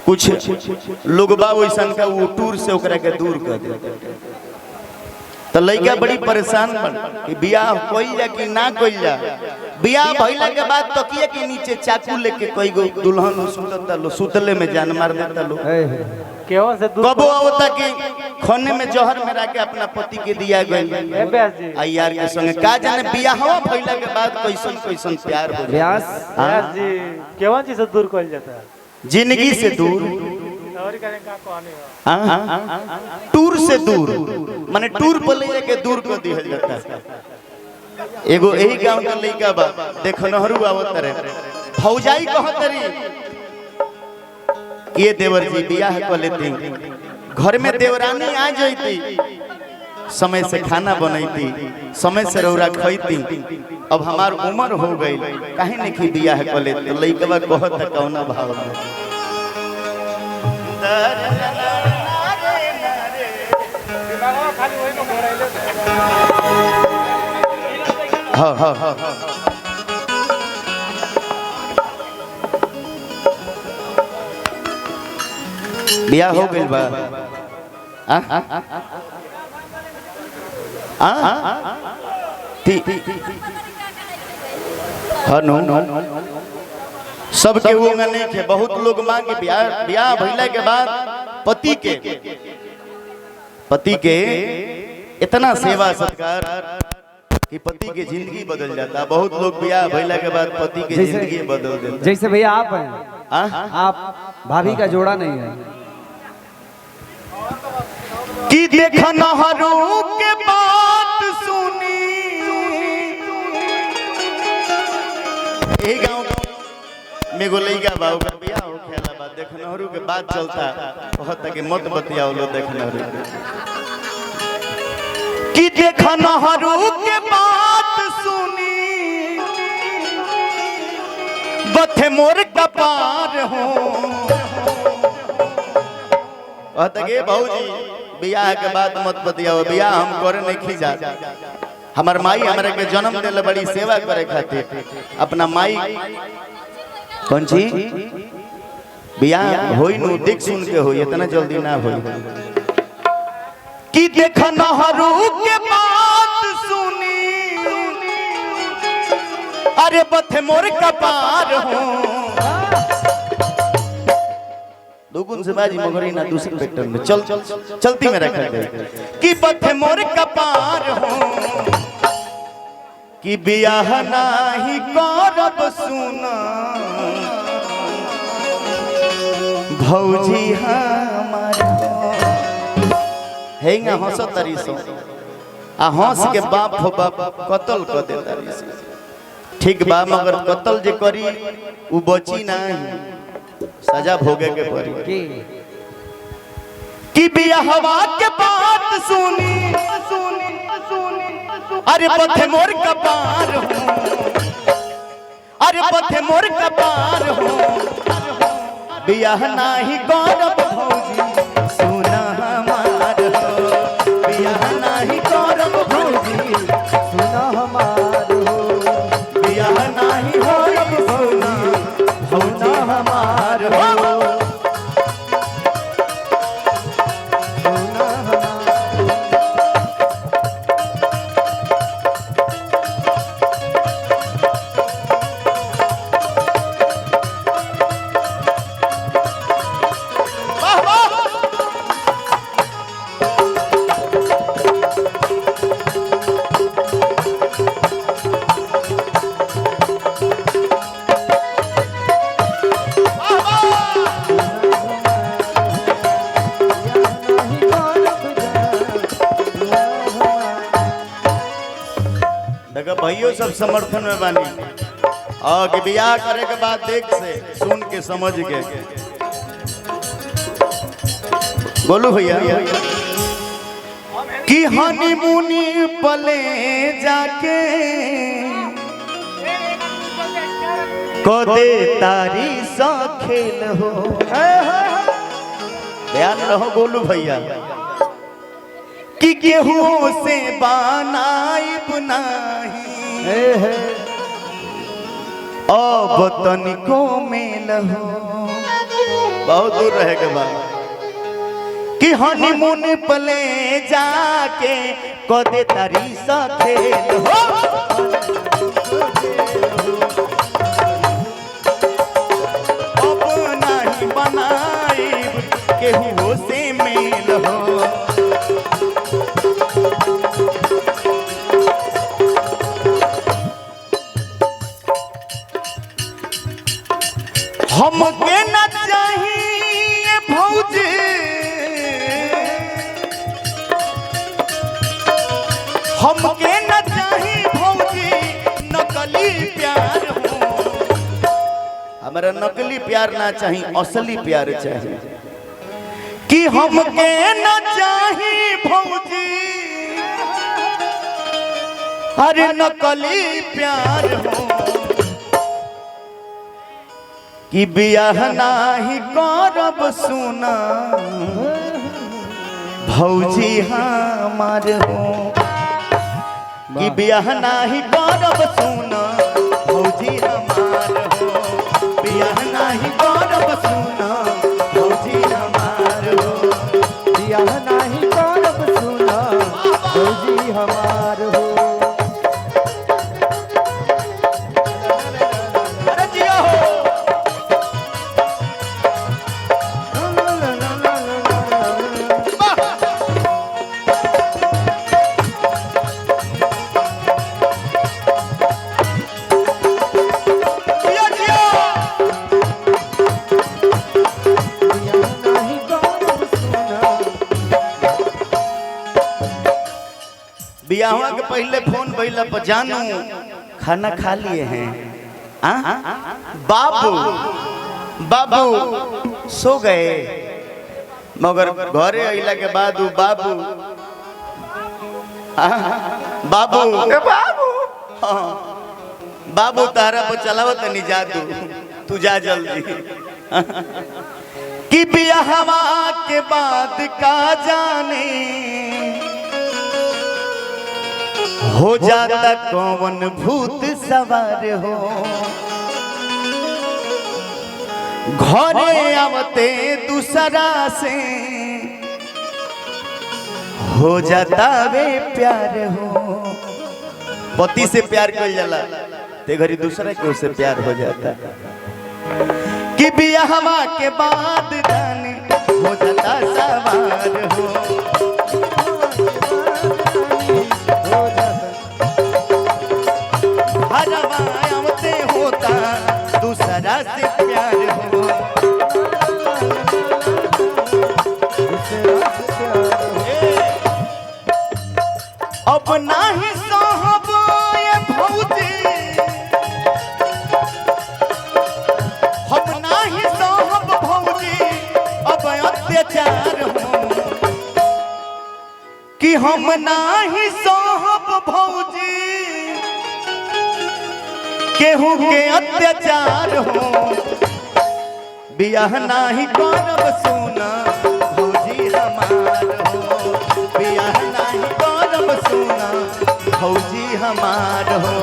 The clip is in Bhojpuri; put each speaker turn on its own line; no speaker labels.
कुछ लोग बा वैसन का वो टूर से ओकरा के दूर कर दे तो लड़का बड़ी परेशान बन कि बियाह कोई जा कि ना कोई जा। बियाह भइला के बाद तकिए के नीचे चाकू लेके कोई गो दुल्हन सुतता लो सुतले में जान मार देता लो।
केवन से दूर
कबो होता कि खाने में जहर मिला के अपना पति के दिया गई आ यार के संगे का जाने बियाह भइला के बाद कैसन कैसन प्यार हो
व्यास जी केवन चीज से दूर कइल जाता है
जिंदगी से दूर
और करे का कहानी
टूर से दूर माने टूर पर ले के दूर कर दिया जाता है। एगो यही गांव का लड़का बा देखो नहरू आवत रे भौजाई कहत री ये देवर जी बियाह कर लेती घर में देवरानी आ जाती समय से खाना बनैती समय से रौरा खैती अब हमार उम्र हो गई काहे नहीं कि बियाह कर लेते तो लड़का कहत कौना भाव में हाँ हाँ हाँ बियाह हो गई बा सबके वो नहीं थे बहुत लोग मांगे ब्याह भइला के बाद पति के इतना सेवा सत्कार कि पति की जिंदगी बदल जाता। बहुत लोग ब्याह भइला के बाद पति की जिंदगी बदल देते।
जैसे भैया आप हैं आप भाभी का जोड़ा नहीं है
कि देखा नहरू के बात सुनी गाँव में गोलैया बाबू का बियाह हो खेला बात देख नहरू के बात चलता बहुत तक मत बतियाओ लो देख नहरू कि देखा नहरू के बात सुनी बथे मोर कपार हो के भाऊजी बियाह के बाद मत बतियाओ बियाह हम करे नहीं खींचा। हमार माई हमारे के जन्म दिले बड़ी सेवा करे खातिर अपना माई कौन ची बियाह होई नु देख सुन के होई इतना जल्दी ना होई कि देखा नहरू के बात सुनी अरे बथे मोर कपार हो दुगुन से बाजी मगरी ना दूसरे पेटर में चलती में रखा गई कि बथे मोर कपार हो कि बियाह नाही करब सुना भौजी हमार हेंगा हंस तरी सो आ हंस के बाप हो बाप कत्ल कर दे तारी ठीक बा मगर कत्ल जे करी उ बची नहीं सजा भोगे के पड़ी कि बियाहवा के बात सुनी अरे पथे मोर कपार हो अरे पथे मोर कपार हो बियाह नाही करब भौजी सुना हमार हो बियाह नाही करब भौजी सुना हमार हो बियाह नाही करब भौजी सुना हमार हो भाइयों सब समर्थन में बानी और कि बियाह करे के बाद देख से सुन के समझ के बोलू भैया कि हनीमूनी पले जाके को दे तारी सा खेल हो ध्यान रहो बोलू भैया कि गेहूं से बनाइब नाही अब तनिको मेल हो बहुत दूर रहे के बाद कि हनीमून पले जाके कदे तारी सा खेल हो अब नहीं बनाई केहू से मेल हो हमके न चाहिए भौजी हमके न चाहिए भौजी नकली प्यार हो हमारा नकली प्यार ना चाहिए असली प्यार चाहिए कि हमके न चाहिए भौजी अरे नकली प्यार हो कि बियाह नाही करब सुना भौजी हमार हो कि बियाह नाही करब सुना भौजी हमार हो बियाह नाही करब सुना भौजी हमार हो
बियाह नाही करब सुना भौजी हमार हो
बियाह के पहले फोन भइला पर जानू खाना खा लिए हैं बाबू बाबू सो गए मगर घरे अइला के बाद बाबू बाबू बाबू बाबू तारा पर चलावत नहीं जादू तू जा जल्दी कि बियाहवा के बाद का जाने हो जाता कौन भूत सवार हो घरे आवते दूसरा से हो जाता वे प्यार हो पति से प्यार कर जाला ते घरी दूसरा के उससे प्यार हो जाता कि बियाहवा के बाद जाने हो जाता सवार हो हरवाते होता दूसरा से प्यार हो अब नाही साहब ये भौजी हम नाही साहब भौजी अब अत्याचार हो कि हम नाही साहब भौजी केहू के अत्याचार हो बियाह नाही करब सुना भौजी हमार हो बियाह नाही करब सुना भौजी हमार हो